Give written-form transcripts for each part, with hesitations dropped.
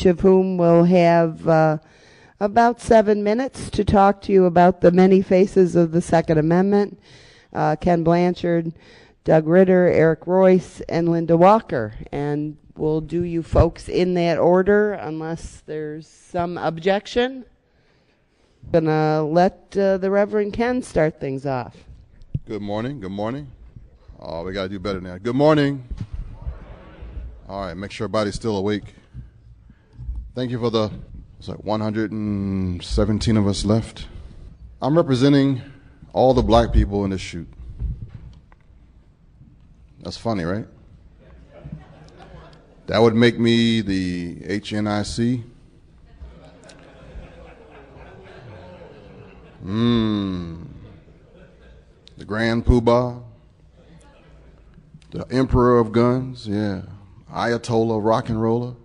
each of whom will have about 7 minutes to talk to you about the many faces of the Second Amendment. Ken Blanchard, Doug Ritter, Eric Royce, and Linda Walker. And we'll do you folks in that order unless there's some objection. I'm gonna let the Reverend Ken start things off. Good morning. Good morning. Oh, we got to do better now. Good morning. All right, make sure everybody's still awake. Thank you for the 117 of us left. I'm representing all the black people in this shoot. That's funny, right? That would make me the HNIC. The Grand Poobah. The Emperor of Guns, yeah. Ayatollah Rock and Roller.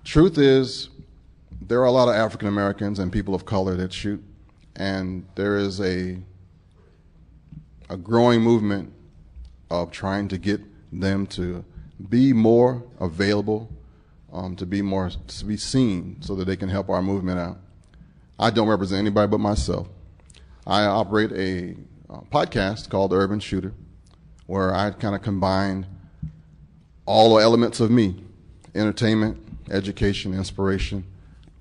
Truth is, there are a lot of African Americans and people of color that shoot, and there is a growing movement of trying to get them to be more available, to be seen so that they can help our movement out. I don't represent anybody but myself. I operate a podcast called The Urban Shooter, where I kind of combine all the elements of me: entertainment, education, inspiration,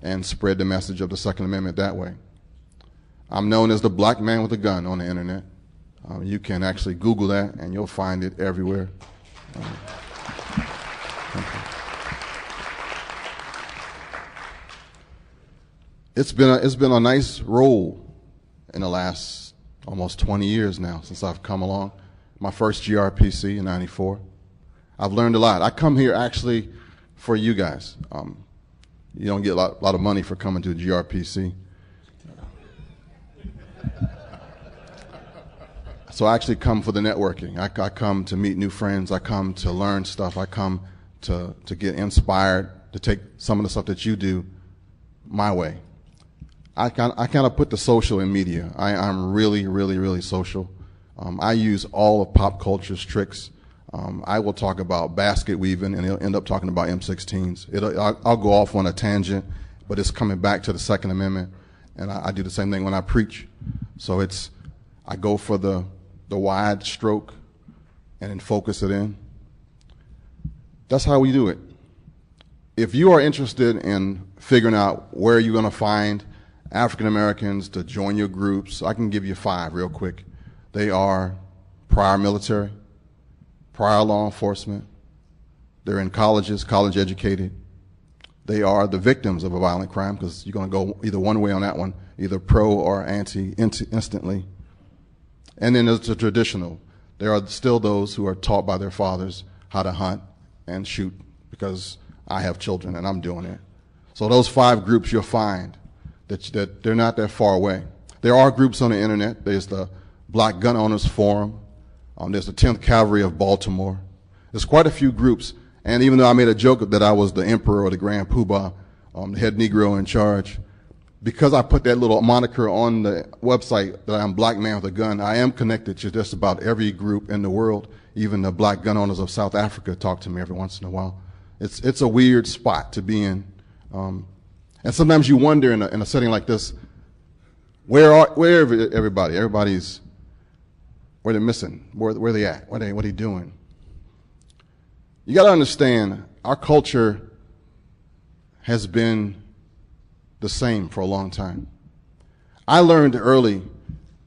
and spread the message of the Second Amendment that way. I'm known as the black man with a gun on the internet. You can actually Google that and you'll find it everywhere. It's been a nice role in the last almost 20 years now since I've come along. My first GRPC in '94. I've learned a lot. I come here actually for you guys. You don't get a lot of money for coming to a GRPC. So I actually come for the networking. I come to meet new friends. I come to learn stuff. I come to get inspired, to take some of the stuff that you do my way. I kind of put the social in media. I'm really, really, really social. I use all of pop culture's tricks. I will talk about basket weaving, and he'll end up talking about M16s. I'll go off on a tangent, but it's coming back to the Second Amendment, and I do the same thing when I preach. So I go for the wide stroke and then focus it in. That's how we do it. If you are interested in figuring out where you're going to find African Americans to join your groups, I can give you 5 real quick. They are prior military, prior law enforcement, they're in colleges, college educated. They are the victims of a violent crime, because you're going to go either one way on that one, either pro or anti instantly. And then there's the traditional. There are still those who are taught by their fathers how to hunt and shoot, because I have children and I'm doing it. So those 5 groups you'll find that they're not that far away. There are groups on the internet. There's the Black Gun Owners Forum. There's the 10th Cavalry of Baltimore. There's quite a few groups. And even though I made a joke that I was the Emperor or the Grand Poobah, the head Negro in charge, because I put that little moniker on the website that I'm Black Man with a Gun, I am connected to just about every group in the world. Even the Black Gun Owners of South Africa talk to me every once in a while. It's a weird spot to be in. And sometimes you wonder in a setting like this, where everybody? Everybody's, where they're missing, where they at, what are they doing? You got to understand, our culture has been the same for a long time. I learned early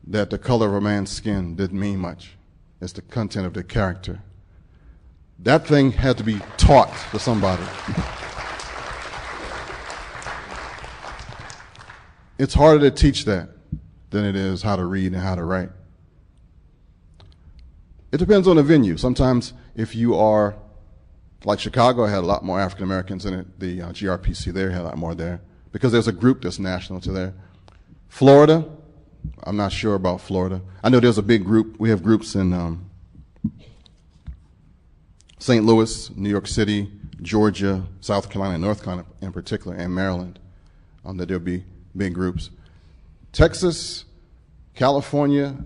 that the color of a man's skin didn't mean much. It's the content of their character. That thing had to be taught to somebody. It's harder to teach that than it is how to read and how to write. It depends on the venue. Sometimes if you are, like Chicago had a lot more African Americans in it, the GRPC there had a lot more there, because there's a group that's national to there. Florida, I'm not sure about Florida. I know there's a big group. We have groups in St. Louis, New York City, Georgia, South Carolina, North Carolina in particular, and Maryland, that there'll be big groups. Texas, California,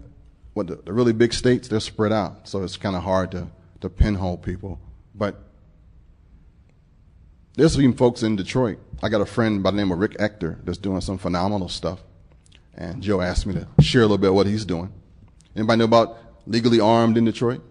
the really big states, they're spread out, so it's kind of hard to pinhole people. But There's even folks in Detroit. I got a friend by the name of Rick Ector that's doing some phenomenal stuff. And Joe asked me to share a little bit of what he's doing. Anybody know about Legally Armed in Detroit?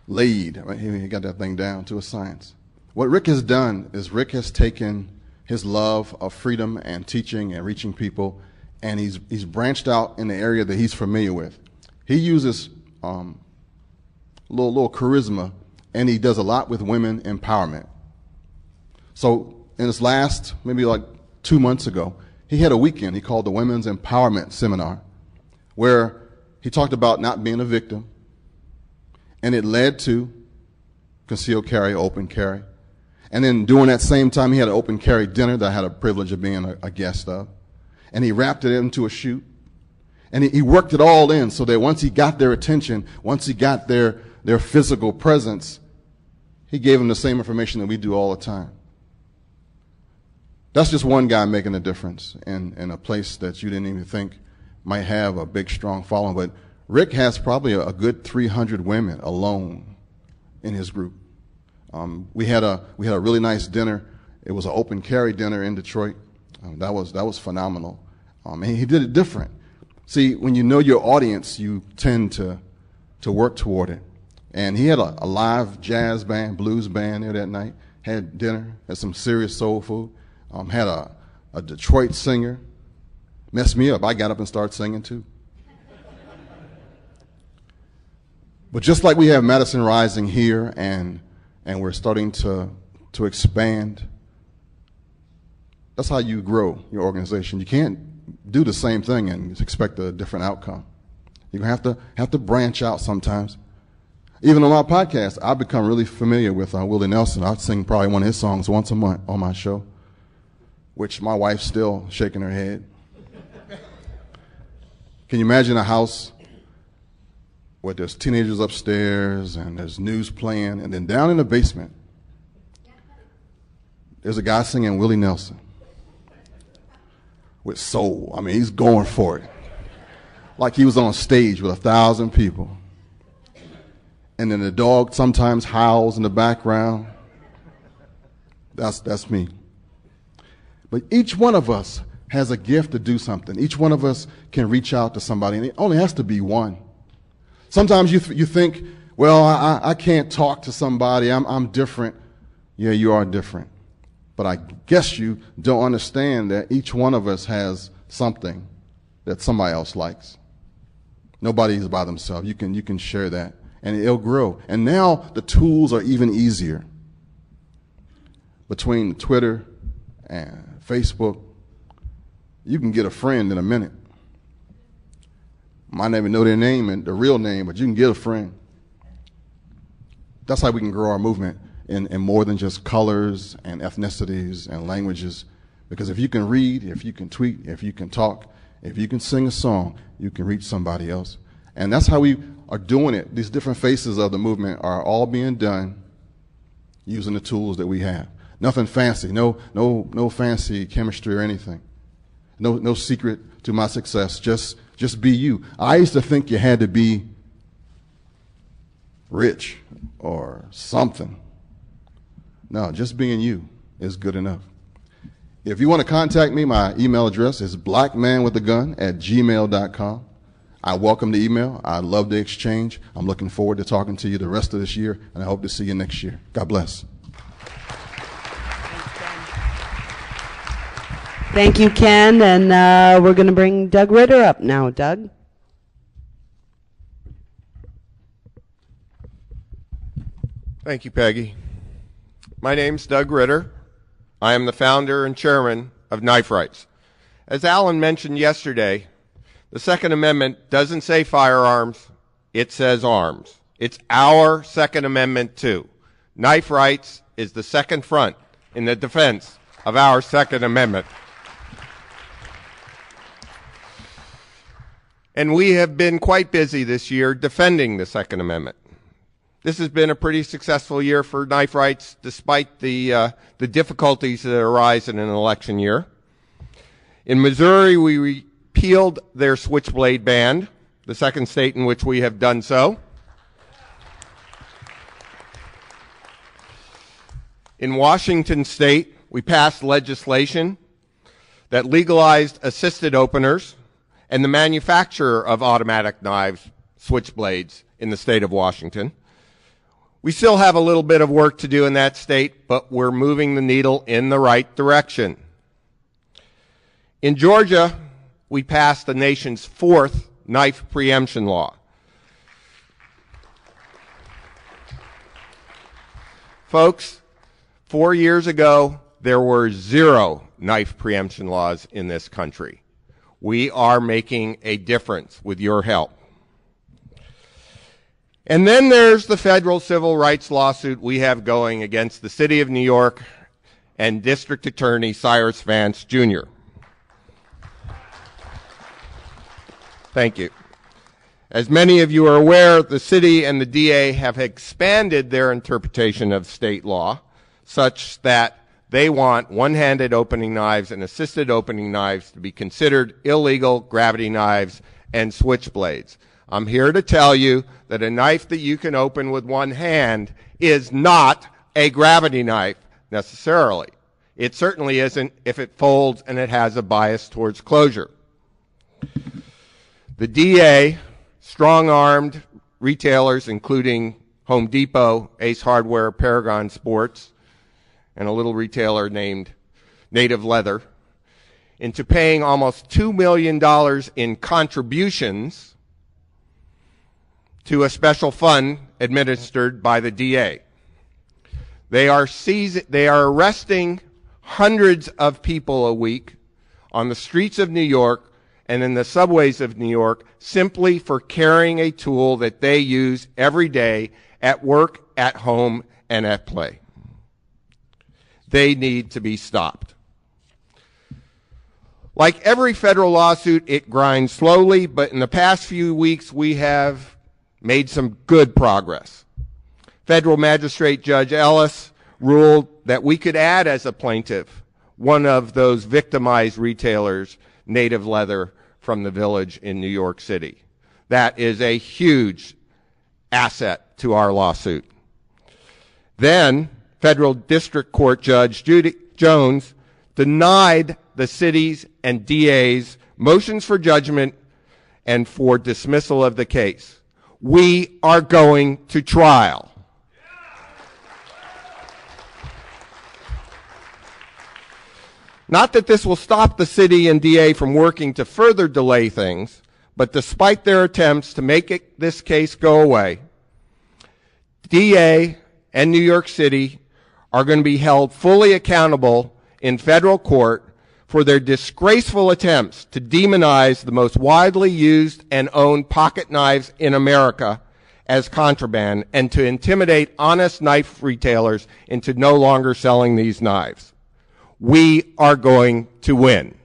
Laid. Right? He got that thing down to a science. What Rick has done is Rick has taken his love of freedom and teaching and reaching people, and he's branched out in the area that he's familiar with. He uses little charisma, and he does a lot with women empowerment. So in his last, maybe like 2 months ago, he had a weekend he called the Women's Empowerment Seminar, where he talked about not being a victim, and it led to concealed carry, open carry. And then during that same time, he had an open carry dinner that I had a privilege of being a guest of. And he wrapped it into a shoot. And he worked it all in so that once he got their attention, once he got their physical presence, he gave them the same information that we do all the time. That's just one guy making a difference in a place that you didn't even think might have a big, strong following. But Rick has probably a good 300 women alone in his group. We had a really nice dinner. It was an open carry dinner in Detroit. That was phenomenal. And he did it different. See, when you know your audience, you tend to work toward it. And he had a live jazz band, blues band there that night. Had dinner, had some serious soul food. Had a Detroit singer. Messed me up. I got up and started singing too. But just like we have Madison Rising here, and we're starting to expand, that's how you grow your organization. You can't do the same thing and expect a different outcome. You're going to have to branch out sometimes. Even on my podcast, I've become really familiar with Willie Nelson. I sing probably one of his songs once a month on my show, which my wife's still shaking her head. Can you imagine a house where there's teenagers upstairs and there's news playing, and then down in the basement, there's a guy singing Willie Nelson with soul. I mean, he's going for it. Like he was on stage with 1,000 people. And then the dog sometimes howls in the background. That's me. But each one of us has a gift to do something. Each one of us can reach out to somebody, and it only has to be one. Sometimes you think, well, I can't talk to somebody. I'm different. Yeah, you are different. But I guess you don't understand that each one of us has something that somebody else likes. Nobody's by themselves. You can share that, and it'll grow. And now the tools are even easier. Between Twitter and Facebook, you can get a friend in a minute. Might not even know their name and the real name, but you can get a friend. That's how we can grow our movement in more than just colors and ethnicities and languages. Because if you can read, if you can tweet, if you can talk, if you can sing a song, you can reach somebody else. And that's how we are doing it. These different faces of the movement are all being done using the tools that we have. Nothing fancy, no fancy chemistry or anything. No secret to my success. Just be you. I used to think you had to be rich or something. No, just being you is good enough. If you want to contact me, my email address is blackmanwithagun@gmail.com. I welcome the email. I love the exchange. I'm looking forward to talking to you the rest of this year, and I hope to see you next year. God bless. Thank you, Ken. And we're going to bring Doug Ritter up now. Doug? Thank you, Peggy. My name's Doug Ritter. I am the founder and chairman of Knife Rights. As Alan mentioned yesterday, the Second Amendment doesn't say firearms, it says arms. It's our Second Amendment, too. Knife Rights is the second front in the defense of our Second Amendment. And we have been quite busy this year defending the Second Amendment. This has been a pretty successful year for Knife Rights, despite the difficulties that arise in an election year. In Missouri, we repealed their switchblade ban, the second state in which we have done so. In Washington State, we passed legislation that legalized assisted openers and the manufacture of automatic knives, switchblades, in the state of Washington. We still have a little bit of work to do in that state, but we're moving the needle in the right direction. In Georgia, we passed the nation's fourth knife preemption law. Folks, 4 years ago, there were 0 knife preemption laws in this country. We are making a difference with your help. And then there's the federal civil rights lawsuit we have going against the City of New York and District Attorney Cyrus Vance, Jr. Thank you. As many of you are aware, the city and the DA have expanded their interpretation of state law such that they want one-handed opening knives and assisted opening knives to be considered illegal gravity knives and switchblades. I'm here to tell you that a knife that you can open with one hand is not a gravity knife necessarily. It certainly isn't if it folds and it has a bias towards closure. The DA strong-armed retailers, including Home Depot, Ace Hardware, Paragon Sports, and a little retailer named Native Leather, into paying almost $2 million in contributions to a special fund administered by the DA. They are arresting hundreds of people a week on the streets of New York and in the subways of New York simply for carrying a tool that they use every day at work, at home, and at play. They need to be stopped. Like every federal lawsuit, it grinds slowly, but in the past few weeks we have made some good progress. Federal Magistrate Judge Ellis ruled that we could add as a plaintiff one of those victimized retailers, Native Leather, from the Village in New York City. That is a huge asset to our lawsuit. Then, Federal District Court Judge Judy Jones denied the city's and DA's motions for judgment and for dismissal of the case. We are going to trial. Not that this will stop the city and DA from working to further delay things, but despite their attempts to make this case go away, DA and New York City are going to be held fully accountable in federal court for their disgraceful attempts to demonize the most widely used and owned pocket knives in America as contraband and to intimidate honest knife retailers into no longer selling these knives. We are going to win.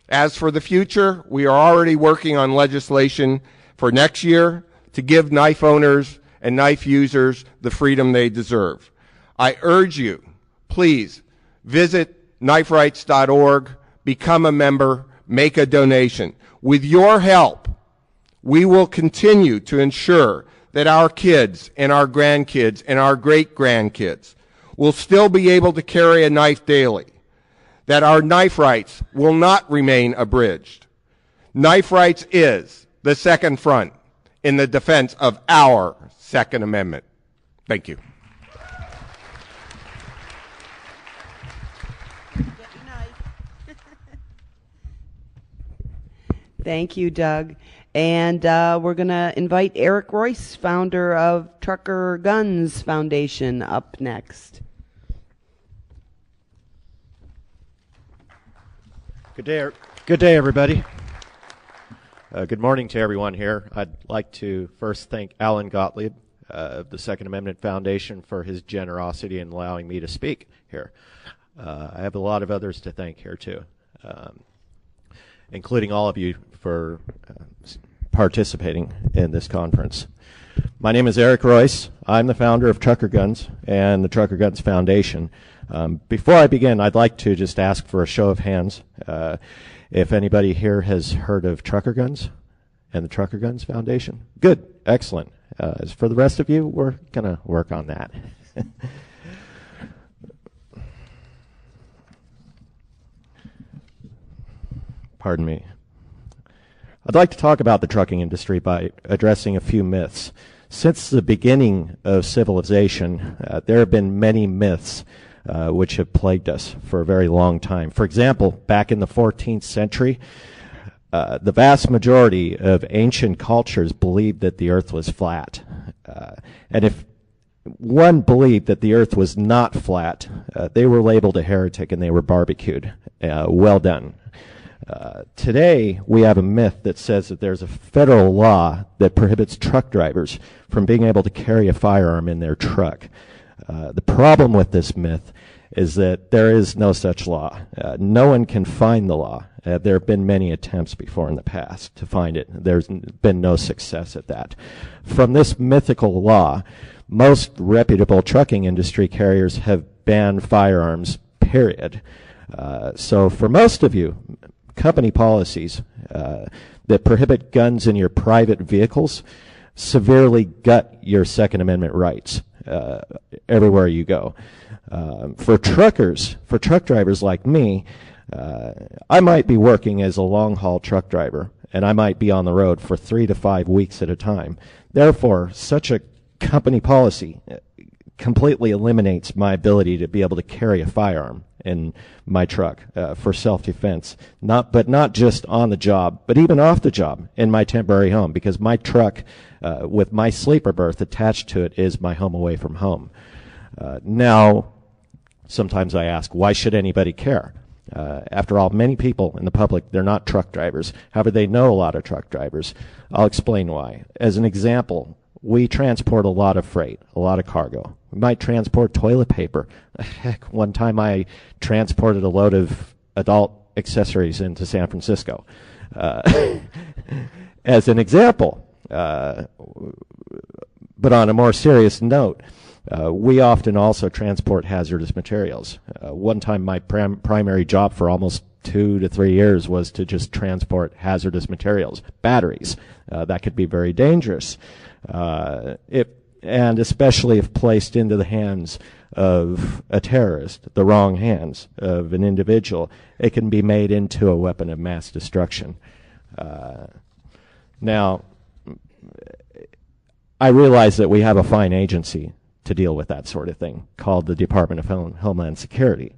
As for the future, we are already working on legislation for next year to give knife owners and knife users the freedom they deserve. I urge you, please visit kniferights.org, become a member, make a donation. With your help, we will continue to ensure that our kids and our grandkids and our great-grandkids will still be able to carry a knife daily, that our knife rights will not remain abridged. Knife rights is the second front in the defense of our Second Amendment. Thank you. Thank you, Doug. And we're going to invite Eric Royce, founder of Trucker Guns Foundation, up next. Good day, everybody. Good morning to everyone here. I'd like to first thank Alan Gottlieb of the Second Amendment Foundation for his generosity in allowing me to speak here. I have a lot of others to thank here, too, including all of you for participating in this conference. My name is Eric Royce. I'm the founder of Trucker Guns and the Trucker Guns Foundation. Before I begin, I'd like to just ask for a show of hands if anybody here has heard of Trucker Guns. and the Trucker Guns Foundation? Good, excellent. As for the rest of you, we're going to work on that. Pardon me. I'd like to talk about the trucking industry by addressing a few myths. Since the beginning of civilization, there have been many myths which have plagued us for a very long time. For example, back in the 14th century, the vast majority of ancient cultures believed that the earth was flat. And if one believed that the earth was not flat, they were labeled a heretic and they were barbecued. Well done. Today, we have a myth that says that there's a federal law that prohibits truck drivers from being able to carry a firearm in their truck. The problem with this myth is that there is no such law. No one can find the law. There have been many attempts before in the past to find it. There's been no success at that. From this mythical law, most reputable trucking industry carriers have banned firearms, period. So for most of you, company policies that prohibit guns in your private vehicles severely gut your Second Amendment rights everywhere you go. For truckers, for truck drivers like me, I might be working as a long-haul truck driver, and I might be on the road for 3 to 5 weeks at a time. Therefore, such a company policy completely eliminates my ability to be able to carry a firearm in my truck for self-defense, but not just on the job, but even off the job in my temporary home, because my truck with my sleeper berth attached to it is my home away from home. Now, sometimes I ask, why should anybody care? After all, many people in the public, they're not truck drivers. However, they know a lot of truck drivers. I'll explain why. As an example, we transport a lot of freight, a lot of cargo. We might transport toilet paper. Heck, one time I transported a load of adult accessories into San Francisco. As an example, but on a more serious note, we often also transport hazardous materials. One time my primary job for almost 2 to 3 years was to just transport hazardous materials, batteries. That could be very dangerous. And especially if placed into the hands of a terrorist, the wrong hands of an individual, it can be made into a weapon of mass destruction. Now, I realize that we have a fine agency to deal with that sort of thing, called the Department of Homeland Security.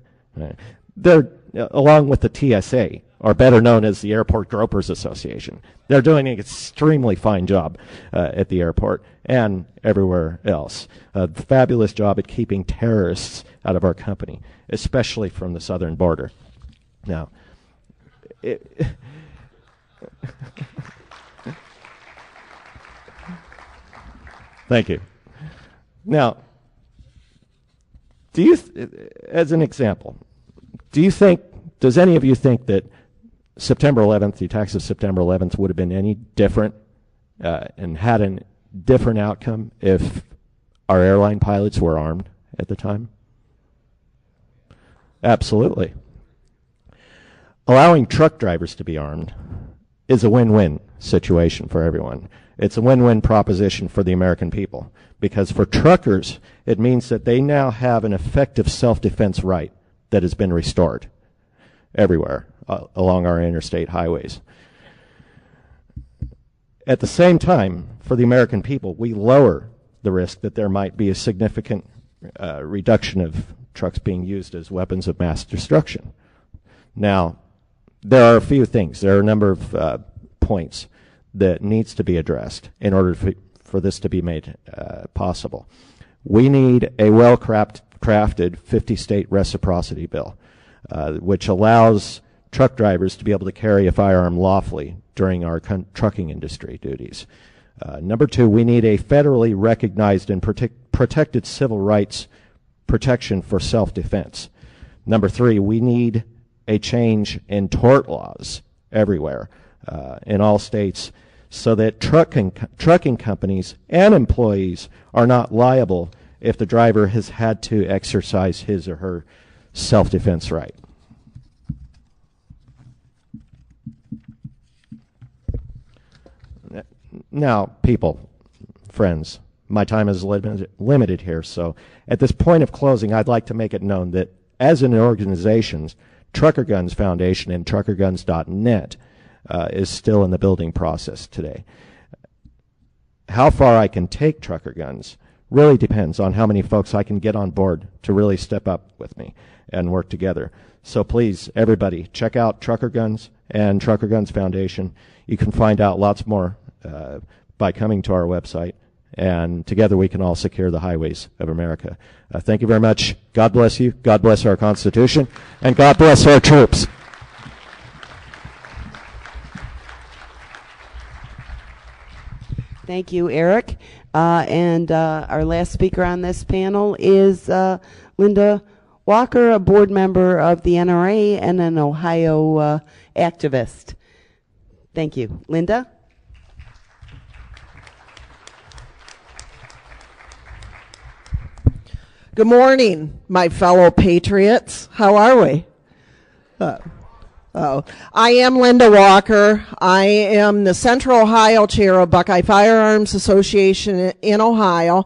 They're, along with the TSA, or better known as the Airport Gropers Association, they're doing an extremely fine job at the airport and everywhere else. A fabulous job at keeping terrorists out of our company, especially from the southern border. Now, thank you. Now, do you, as an example, does any of you think that September 11th, the attacks of September 11th, would have been any different and had a different outcome if our airline pilots were armed at the time? Absolutely. Allowing truck drivers to be armed is a win-win situation for everyone. It's a win-win proposition for the American people, because for truckers, it means that they now have an effective self-defense right that has been restored everywhere along our interstate highways. At the same time, for the American people, we lower the risk that there might be a significant reduction of trucks being used as weapons of mass destruction. Now, there are a few things. There are a number of points that needs to be addressed in order for this to be made possible. We need a well-crafted 50-state reciprocity bill, which allows truck drivers to be able to carry a firearm lawfully during our trucking industry duties. Number 2, we need a federally recognized and protected civil rights protection for self-defense. Number 3, we need a change in tort laws everywhere in all states, so that trucking companies and employees are not liable if the driver has had to exercise his or her self-defense right. Now, people, friends, my time is limited here, so at this point of closing, I'd like to make it known that as an organization, Trucker Guns Foundation and truckerguns.net is still in the building process today. How far I can take Trucker Guns really depends on how many folks I can get on board to really step up with me and work together. So please, everybody, check out Trucker Guns and Trucker Guns Foundation. You can find out lots more by coming to our website, and together we can all secure the highways of America. Thank you very much. God bless you. God bless our Constitution, and God bless our troops. Thank you, Eric. And our last speaker on this panel is Linda Walker, a board member of the NRA and an Ohio activist. Thank you. Linda? Good morning, my fellow patriots. How are we? I am Linda Walker. I am the Central Ohio Chair of Buckeye Firearms Association in Ohio,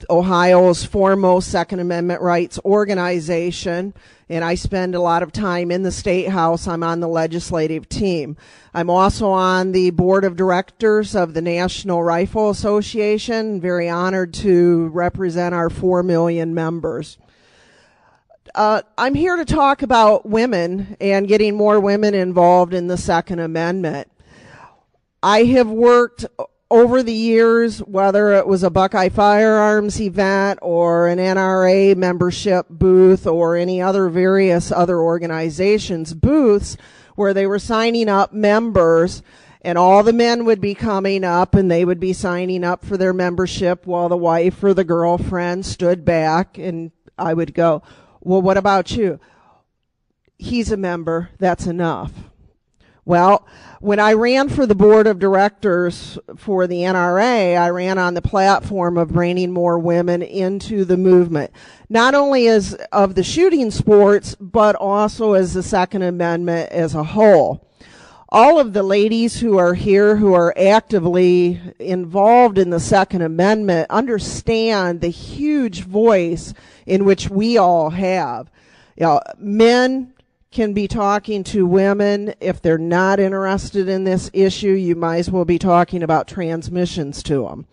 Ohio's foremost Second Amendment rights organization, and I spend a lot of time in the State House. I'm on the legislative team. I'm also on the board of directors of the National Rifle Association. Very honored to represent our 4 million members. I'm here to talk about women and getting more women involved in the Second Amendment. I have worked over the years, whether it was a Buckeye Firearms event or an NRA membership booth or any other various other organizations' booths, where they were signing up members, and all the men would be coming up and they would be signing up for their membership while the wife or the girlfriend stood back, and I would go, well, what about you? He's a member, that's enough. Well, when I ran for the board of directors for the NRA, I ran on the platform of bringing more women into the movement, not only as of the shooting sports, but also as the Second Amendment as a whole. All of the ladies who are here who are actively involved in the Second Amendment understand the huge voice in which we all have. You know, men can be talking to women. If they're not interested in this issue, you might as well be talking about transmissions to them.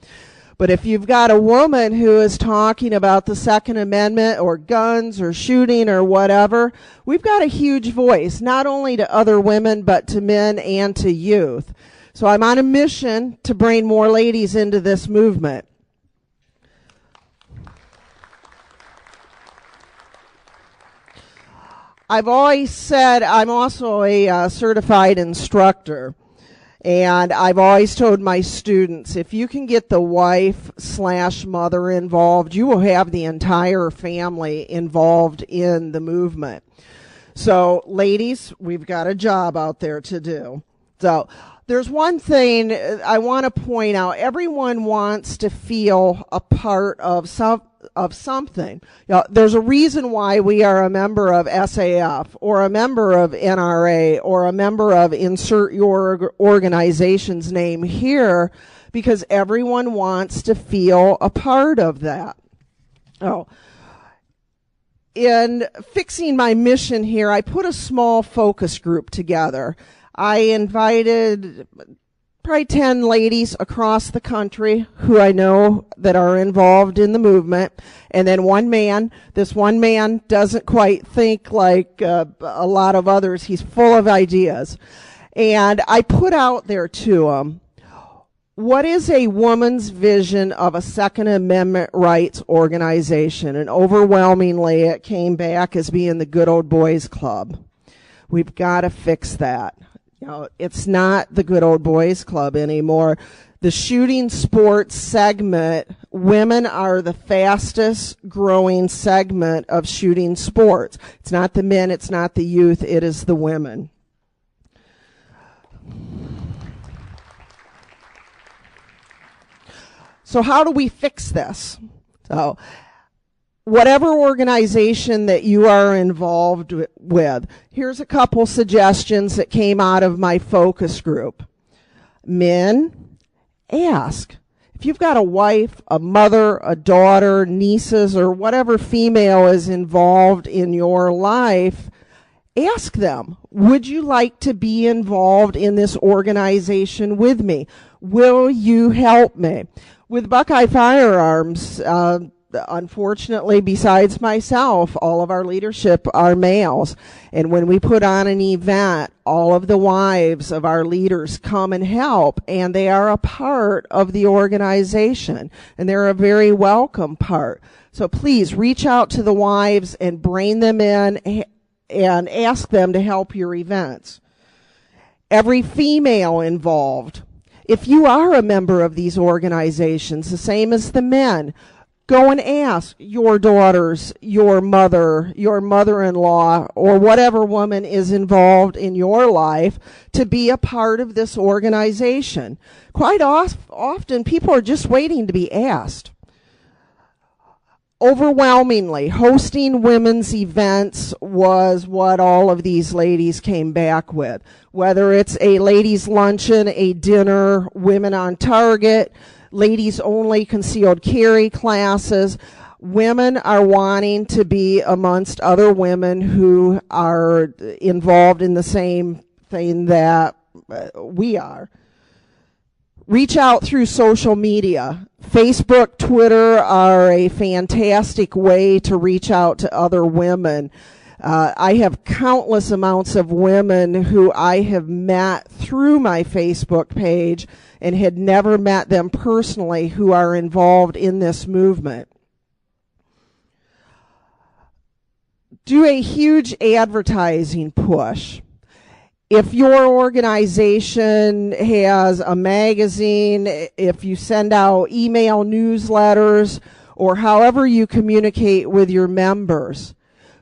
But if you've got a woman who is talking about the Second Amendment or guns or shooting or whatever, we've got a huge voice, not only to other women, but to men and to youth. So I'm on a mission to bring more ladies into this movement. I've always said I'm also a certified instructor, and I've always told my students, if you can get the wife/mother involved, you will have the entire family involved in the movement. So, ladies, we've got a job out there to do. So, there's one thing I want to point out. Everyone wants to feel a part of something. You know, there's a reason why we are a member of SAF or a member of NRA or a member of insert your organization's name here, because everyone wants to feel a part of that. Oh. In fixing my mission here, I put a small focus group together. I invited probably 10 ladies across the country who I know that are involved in the movement, and then one man. This one man doesn't quite think like a lot of others. He's full of ideas. And I put out there to him, what is a woman's vision of a Second Amendment rights organization? And overwhelmingly it came back as being the Good Old Boys Club. We've got to fix that. You know, it's not the Good Old Boys Club anymore. The shooting sports segment, women are the fastest growing segment of shooting sports. It's not the men, it's not the youth, it is the women. So how do we fix this? So, whatever organization that you are involved with, here's a couple suggestions that came out of my focus group. Men ask. If you've got a wife, a mother, a daughter, nieces, or whatever female is involved in your life, ask them, would you like to be involved in this organization with me? Will you help me? With Buckeye Firearms, unfortunately, besides myself, all of our leadership are males. And when we put on an event, all of the wives of our leaders come and help, and they are a part of the organization, and they're a very welcome part. So please reach out to the wives and bring them in and ask them to help your events. Every female involved. If you are a member of these organizations, the same as the men, go and ask your daughters, your mother, your mother-in-law, or whatever woman is involved in your life to be a part of this organization. Quite often, people are just waiting to be asked. Overwhelmingly, hosting women's events was what all of these ladies came back with. Whether it's a ladies' luncheon, a dinner, women on target, ladies only concealed carry classes, women are wanting to be amongst other women who are involved in the same thing that we are. Reach out through social media. Facebook, Twitter are a fantastic way to reach out to other women. I have countless amounts of women who I have met through my Facebook page and had never met them personally who are involved in this movement. Do a huge advertising push. If your organization has a magazine, if you send out email newsletters, or however you communicate with your members,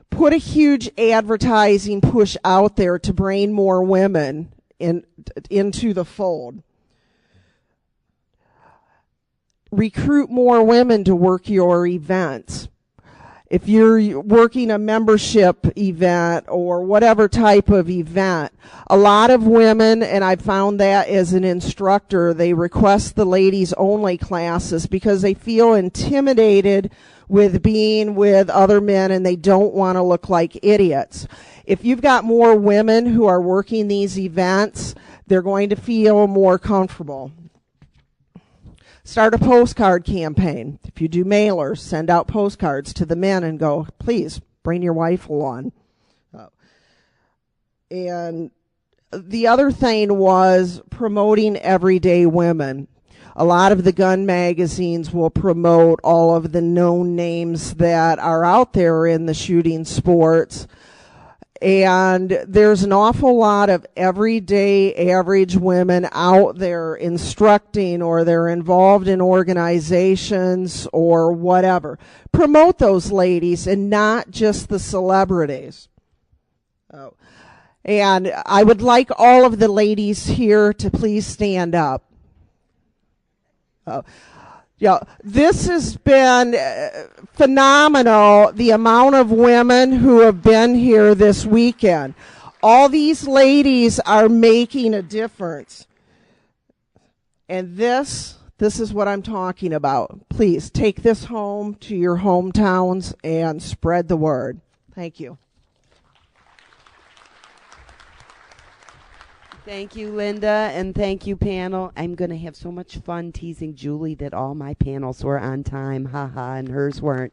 put a huge advertising push out there to bring more women into the fold. Recruit more women to work your events. If you're working a membership event or whatever type of event, a lot of women, and I found that as an instructor, they request the ladies only classes because they feel intimidated with being with other men and they don't want to look like idiots. If you've got more women who are working these events, they're going to feel more comfortable. Start a postcard campaign. If you do mailers, send out postcards to the men and go, please bring your wife along. And the other thing was promoting everyday women. A lot of the gun magazines will promote all of the known names that are out there in the shooting sports. And there's an awful lot of everyday average women out there instructing, or they're involved in organizations or whatever. Promote those ladies and not just the celebrities. And I would like all of the ladies here to please stand up. Yeah, this has been phenomenal, the amount of women who have been here this weekend. All these ladies are making a difference. And this is what I'm talking about. Please take this home to your hometowns and spread the word. Thank you. Thank you, Linda, and thank you, panel. I'm going to have so much fun teasing Julie that all my panels were on time, haha, and hers weren't.